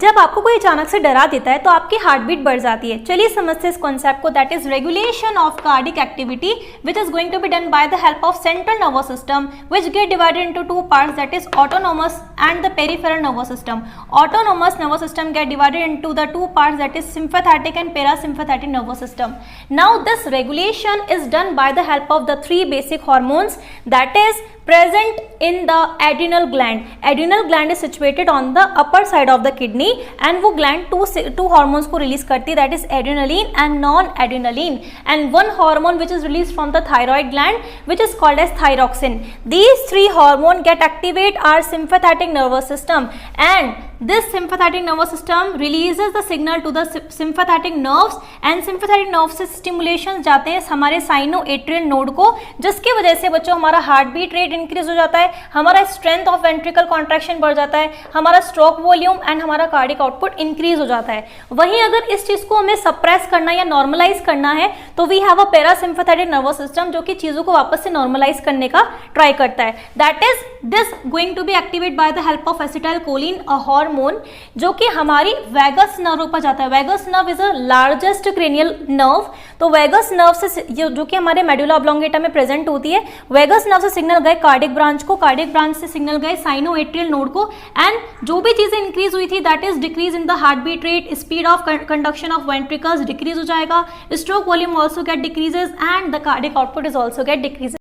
जब आपको कोई अचानक से डरा देता है तो आपकी हार्ट बीट बढ़ जाती है। चलिए समझते हैं इस कॉन्सेप्ट को, that is regulation of cardiac activity which is going to be done by the help of central nervous system which get divided into two parts, that is autonomous and the peripheral nervous system. Autonomous nervous system get divided into the two parts, that is sympathetic and parasympathetic nervous system. Now this regulation is done by the help of the three basic hormones that is present in the adrenal gland. Adrenal gland is situated on the upper side of the kidney and वो gland two hormones को release करती है, that is adrenaline and non-adrenaline, and one hormone which is released from the thyroid gland which is called as thyroxine. These three hormones get activate our sympathetic nervous system, and this sympathetic nervous system releases the signal to the sympathetic nerves, and sympathetic nerve से stimulations जाते हैं हमारे sinoatrial node को, जिसकी वजह से बच्चों हमारा हार्ट बीट रेट इंक्रीज हो जाता है, हमारा स्ट्रेंथ ऑफ वेंट्रिकल कॉन्ट्रैक्शन बढ़ जाता है, हमारा स्ट्रोक वॉल्यूम एंड हमारा कार्डिक आउटपुट इंक्रीज हो जाता है। वहीं अगर इस चीज को हमें सप्रेस करना या नॉर्मलाइज करना है तो we have a parasympathetic nervous system जो कि चीजों को वापस से नॉर्मलाइज करने का ट्राई करता है, that is this going to be activate by the help of acetylcholine, a hormone जो कि हमारी वैगस नर्व पर जाता है। Vagus nerve is a largest cranial nerve, तो वैगस नर्व से जो कि हमारे मेडुला ऑब्लोंगेटा में प्रेजेंट होती है, वैगस नर्व से सिग्नल गए कार्डिक ब्रांच को, कार्डिक ब्रांच से सिग्नल गए साइनोएट्रियल नोड को, एंड जो भी चीजें इंक्रीज हुई थी that is decrease in the heart beat rate, speed of conduction of ventricles decrease हो जाएगा, stroke volume also get decreases and the cardiac output is also get decrease.